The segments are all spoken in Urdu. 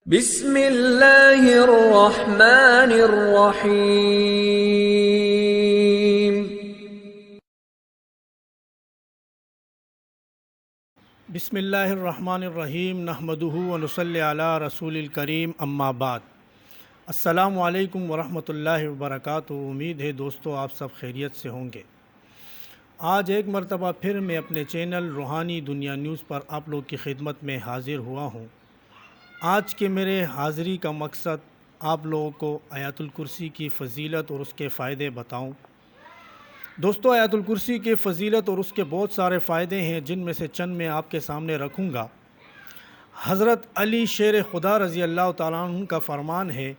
بسم اللہ الرحمن الرحیم۔ بسم اللہ الرحمن الرحیم نحمدہ ونصلی علی رسول الکریم اما بعد۔ السلام علیکم ورحمۃ اللہ وبرکاتہ۔ امید ہے دوستو آپ سب خیریت سے ہوں گے۔ آج ایک مرتبہ پھر میں اپنے چینل روحانی دنیا نیوز پر آپ لوگ کی خدمت میں حاضر ہوا ہوں۔ آج کے میرے حاضری کا مقصد آپ لوگوں کو آیت الکرسی کی فضیلت اور اس کے فائدے بتاؤں۔ دوستو، آیت الکرسی کی فضیلت اور اس کے بہت سارے فائدے ہیں، جن میں سے چند میں آپ کے سامنے رکھوں گا۔ حضرت علی شیر خدا رضی اللہ تعالیٰ عنہ کا فرمان ہے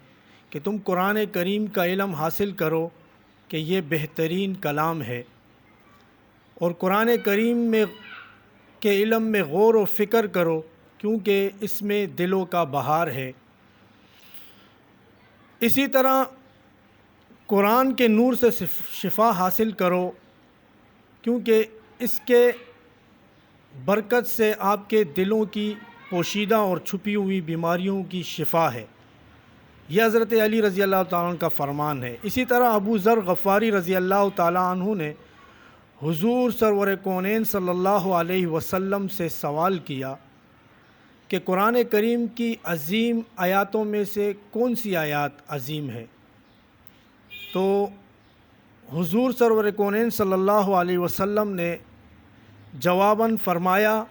کہ تم قرآن کریم کا علم حاصل کرو کہ یہ بہترین کلام ہے، اور قرآن کریم کے علم میں غور و فکر کرو کیونکہ اس میں دلوں کا بہار ہے۔ اسی طرح قرآن کے نور سے شفا حاصل کرو کیونکہ اس کے برکت سے آپ کے دلوں کی پوشیدہ اور چھپی ہوئی بیماریوں کی شفا ہے۔ یہ حضرت علی رضی اللہ تعالیٰ عنہ کا فرمان ہے۔ اسی طرح ابو ذر غفاری رضی اللہ تعالیٰ عنہ نے حضور سرور کونین صلی اللہ علیہ وسلم سے سوال کیا کہ قرآن کریم کی عظیم آیاتوں میں سے کون سی آیات عظیم ہے؟ تو حضور سرور کونین صلی اللہ علیہ وسلم نے جواباً فرمایا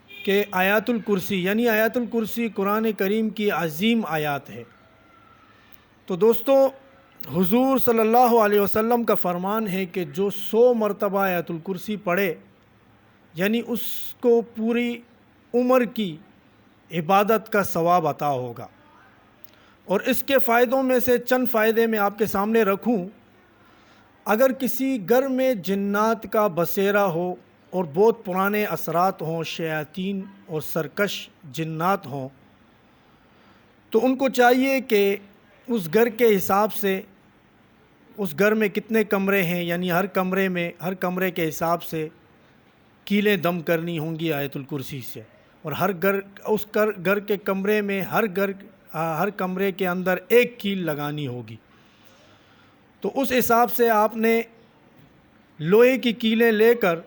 کہ آیات الکرسی، یعنی آیات الکرسی قرآن کریم کی عظیم آیات ہے۔ تو دوستو، حضور صلی اللہ علیہ وسلم کا فرمان ہے کہ جو 100 مرتبہ آیات الکرسی پڑھے، یعنی اس کو پوری عمر کی عبادت کا ثواب عطا ہوگا۔ اور اس کے فائدوں میں سے چند فائدے میں آپ کے سامنے رکھوں۔ اگر کسی گھر میں جنات کا بسیرا ہو اور بہت پرانے اثرات ہوں، شیاطین اور سرکش جنات ہوں، تو ان کو چاہیے کہ اس گھر کے حساب سے، اس گھر میں کتنے کمرے ہیں، یعنی ہر کمرے کے حساب سے کیلیں دم کرنی ہوں گی آیت الکرسی سے، اور اس گھر کے کمرے میں ہر کمرے کے اندر ایک کیل لگانی ہوگی۔ تو اس حساب سے آپ نے لوہے کی کیلیں لے کر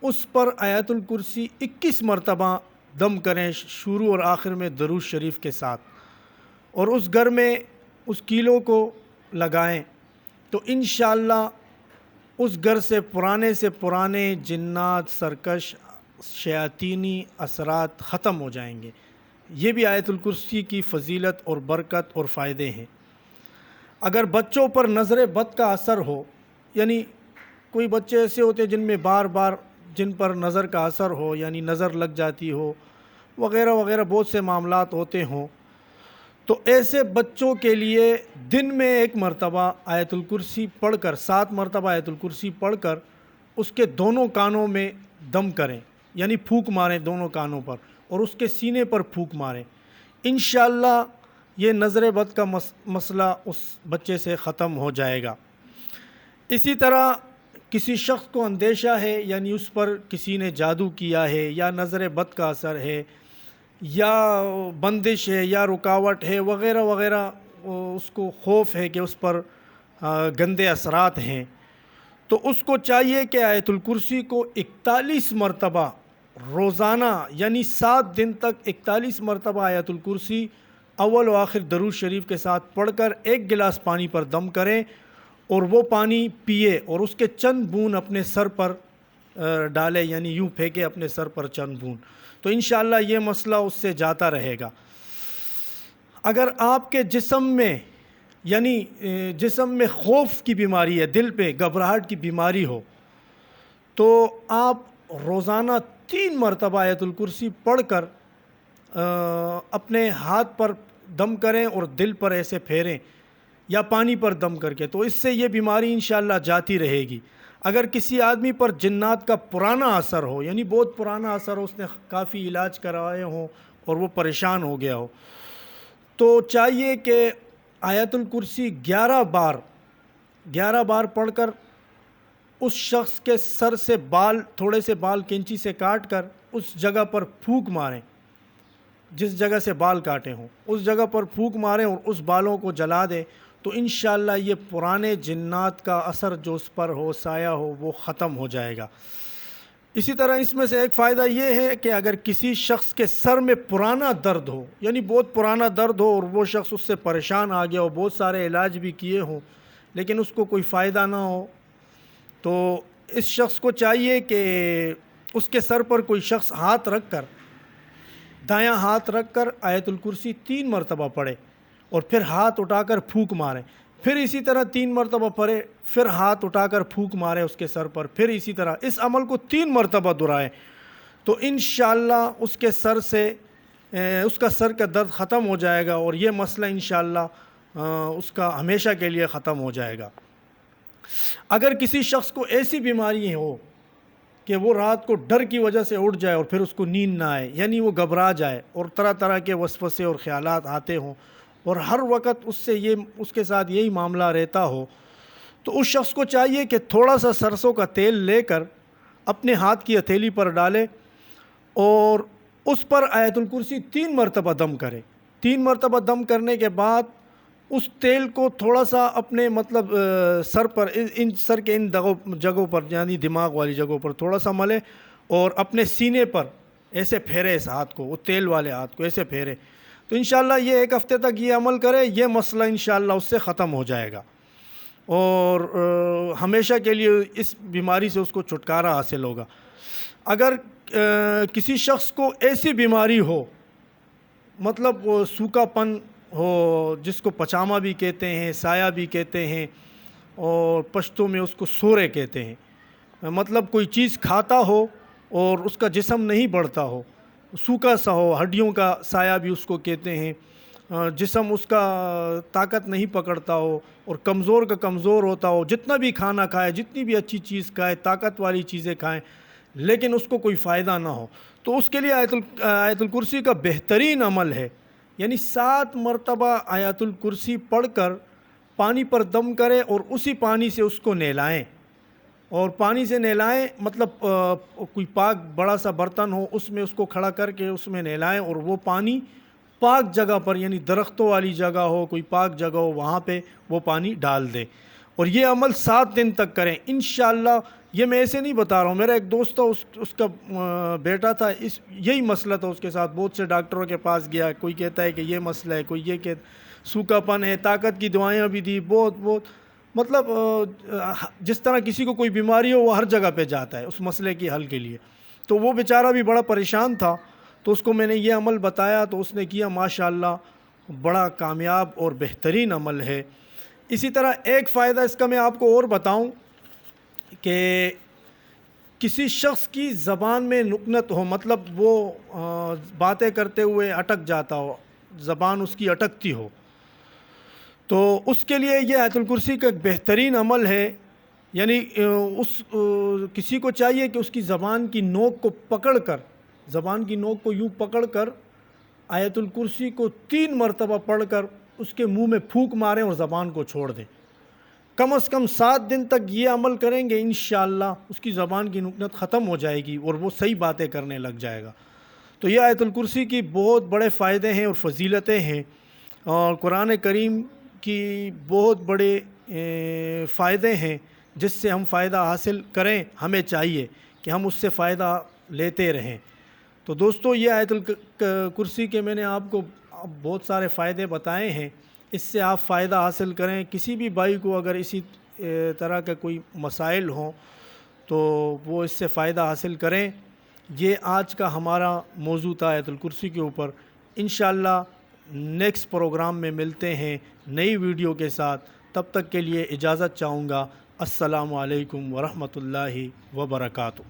اس پر آیت الکرسی 21 مرتبہ دم کریں، شروع اور آخر میں درود شریف کے ساتھ، اور اس گھر میں اس کیلوں کو لگائیں، تو انشاءاللہ اس گھر سے پرانے جنات، سرکش، شیاطینی اثرات ختم ہو جائیں گے۔ یہ بھی آیت الکرسی کی فضیلت اور برکت اور فائدے ہیں۔ اگر بچوں پر نظر بد کا اثر ہو، یعنی کوئی بچے ایسے ہوتے ہیں جن پر نظر کا اثر ہو، یعنی نظر لگ جاتی ہو وغیرہ وغیرہ، بہت سے معاملات ہوتے ہوں، تو ایسے بچوں کے لیے دن میں 1 مرتبہ آیت الکرسی پڑھ کر، 7 مرتبہ آیت الکرسی پڑھ کر اس کے دونوں کانوں میں دم کریں، یعنی پھونک ماریں دونوں کانوں پر، اور اس کے سینے پر پھونک ماریں۔ انشاءاللہ یہ نظر بد کا مسئلہ اس بچے سے ختم ہو جائے گا۔ اسی طرح کسی شخص کو اندیشہ ہے، یعنی اس پر کسی نے جادو کیا ہے، یا نظر بد کا اثر ہے، یا بندش ہے، یا رکاوٹ ہے وغیرہ وغیرہ، اس کو خوف ہے کہ اس پر گندے اثرات ہیں، تو اس کو چاہیے کہ آیت الکرسی کو 41 مرتبہ روزانہ، یعنی 7 دن تک 41 مرتبہ آیت الکرسی اول و آخر درود شریف کے ساتھ پڑھ کر 1 گلاس پانی پر دم کریں، اور وہ پانی پیے اور اس کے چند بوند اپنے سر پر ڈالے، یعنی یوں پھینکے اپنے سر پر چند بوند، تو انشاءاللہ یہ مسئلہ اس سے جاتا رہے گا۔ اگر آپ کے جسم میں خوف کی بیماری ہے، دل پہ گھبراہٹ کی بیماری ہو، تو آپ روزانہ 3 مرتبہ آیت الکرسی پڑھ کر اپنے ہاتھ پر دم کریں اور دل پر ایسے پھیریں، یا پانی پر دم کر کے، تو اس سے یہ بیماری انشاءاللہ جاتی رہے گی۔ اگر کسی آدمی پر جنات کا پرانا اثر ہو، یعنی بہت پرانا اثر ہو، اس نے کافی علاج کروائے ہوں اور وہ پریشان ہو گیا ہو، تو چاہیے کہ آیت الکرسی 11 بار پڑھ کر اس شخص کے سر سے تھوڑے سے بال کینچی سے کاٹ کر اس جگہ پر پھونک ماریں، جس جگہ سے بال کاٹے ہوں اس جگہ پر پھونک ماریں اور اس بالوں کو جلا دیں، تو انشاءاللہ یہ پرانے جنات کا اثر جو اس پر ہو، سایہ ہو، وہ ختم ہو جائے گا۔ اسی طرح اس میں سے ایک فائدہ یہ ہے کہ اگر کسی شخص کے سر میں پرانا درد ہو، یعنی بہت پرانا درد ہو اور وہ شخص اس سے پریشان آ گیا ہو، بہت سارے علاج بھی کیے ہوں لیکن اس کو کوئی فائدہ نہ ہو، تو اس شخص کو چاہیے کہ اس کے سر پر کوئی شخص ہاتھ رکھ کر، دایاں ہاتھ رکھ کر آیت الکرسی 3 مرتبہ پڑھے اور پھر ہاتھ اٹھا کر پھونک ماریں، پھر اسی طرح 3 مرتبہ پڑھے، پھر ہاتھ اٹھا کر پھونک ماریں اس کے سر پر، پھر اسی طرح اس عمل کو 3 مرتبہ دہرائیں، تو انشاءاللہ اس کے سر سے اس کا سر کا درد ختم ہو جائے گا اور یہ مسئلہ انشاءاللہ اس کا ہمیشہ کے لیے ختم ہو جائے گا۔ اگر کسی شخص کو ایسی بیماری ہو کہ وہ رات کو ڈر کی وجہ سے اٹھ جائے اور پھر اس کو نیند نہ آئے، یعنی وہ گھبرا جائے اور طرح طرح کے وسوسے اور خیالات آتے ہوں اور ہر وقت اس کے ساتھ یہی معاملہ رہتا ہو، تو اس شخص کو چاہیے کہ تھوڑا سا سرسوں کا تیل لے کر اپنے ہاتھ کی ہتھیلی پر ڈالے اور اس پر آیت الکرسی 3 مرتبہ دم کرے۔ 3 مرتبہ دم کرنے کے بعد اس تیل کو تھوڑا سا اپنے سر پر، سر کے ان جگہوں پر، یعنی دماغ والی جگہوں پر تھوڑا سا ملے اور اپنے سینے پر ایسے پھیرے اس ہاتھ کو، وہ تیل والے ہاتھ کو ایسے پھیرے، تو انشاءاللہ یہ 1 ہفتے تک یہ عمل کرے، یہ مسئلہ انشاءاللہ اس سے ختم ہو جائے گا اور ہمیشہ کے لیے اس بیماری سے اس کو چھٹکارا حاصل ہوگا۔ اگر کسی شخص کو ایسی بیماری ہو، مطلب وہ سوکھا پن ہو، جس کو پچامہ بھی کہتے ہیں، سایہ بھی کہتے ہیں اور پشتو میں اس کو سورے کہتے ہیں، مطلب کوئی چیز کھاتا ہو اور اس کا جسم نہیں بڑھتا ہو، سوکھا سا ہو، ہڈیوں کا سایہ بھی اس کو کہتے ہیں، جسم اس کا طاقت نہیں پکڑتا ہو اور کمزور کا کمزور ہوتا ہو، جتنا بھی کھانا کھائے، جتنی بھی اچھی چیز کھائے، طاقت والی چیزیں کھائیں لیکن اس کو کوئی فائدہ نہ ہو، تو اس کے لیے آیت الکرسی کا بہترین عمل ہے، یعنی 7 مرتبہ آیت الکرسی پڑھ کر پانی پر دم کرے اور اسی پانی سے اس کو نہلائیں، اور پانی سے نہلائیں مطلب کوئی پاک بڑا سا برتن ہو اس میں اس کو کھڑا کر کے اس میں نہلائیں اور وہ پانی پاک جگہ پر، یعنی درختوں والی جگہ ہو، کوئی پاک جگہ ہو، وہاں پہ وہ پانی ڈال دیں اور یہ عمل 7 دن تک کریں انشاءاللہ۔ یہ میں ایسے نہیں بتا رہا ہوں، میرا ایک دوست تھا، اس کا بیٹا تھا، یہی مسئلہ تھا اس کے ساتھ، بہت سے ڈاکٹروں کے پاس گیا، کوئی کہتا ہے کہ یہ مسئلہ ہے، کوئی یہ کہ سوکھا پن ہے، طاقت کی دوائیاں بھی دی، بہت مطلب جس طرح کسی کو کوئی بیماری ہو وہ ہر جگہ پہ جاتا ہے اس مسئلے کی حل کے لیے، تو وہ بیچارہ بھی بڑا پریشان تھا، تو اس کو میں نے یہ عمل بتایا تو اس نے کیا، ماشاءاللہ بڑا کامیاب اور بہترین عمل ہے۔ اسی طرح ایک فائدہ اس کا میں آپ کو اور بتاؤں کہ کسی شخص کی زبان میں نکنت ہو، مطلب وہ باتیں کرتے ہوئے اٹک جاتا ہو، زبان اس کی اٹکتی ہو، تو اس کے لیے یہ آیت الکرسی کا ایک بہترین عمل ہے، یعنی کسی کو چاہیے کہ اس کی زبان کی نوک کو پکڑ کر، زبان کی نوک کو یوں پکڑ کر آیت الکرسی کو 3 مرتبہ پڑھ کر اس کے منہ میں پھونک ماریں اور زبان کو چھوڑ دیں، کم از کم 7 دن تک یہ عمل کریں گے انشاءاللہ اس کی زبان کی نکنت ختم ہو جائے گی اور وہ صحیح باتیں کرنے لگ جائے گا۔ تو یہ آیت الکرسی کی بہت بڑے فائدے ہیں اور فضیلتیں ہیں اور قرآن کریم کی بہت بڑے فائدے ہیں جس سے ہم فائدہ حاصل کریں، ہمیں چاہیے کہ ہم اس سے فائدہ لیتے رہیں۔ تو دوستو یہ آیت الکرسی کے میں نے آپ کو بہت سارے فائدے بتائے ہیں، اس سے آپ فائدہ حاصل کریں۔ کسی بھی بھائی کو اگر اسی طرح کا کوئی مسائل ہوں تو وہ اس سے فائدہ حاصل کریں۔ یہ آج کا ہمارا موضوع تھا آیت الکرسی کے اوپر۔ انشاءاللہ نیکسٹ پروگرام میں ملتے ہیں نئی ویڈیو کے ساتھ، تب تک کے لیے اجازت چاہوں گا۔ السلام علیکم ورحمۃ اللہ وبرکاتہ۔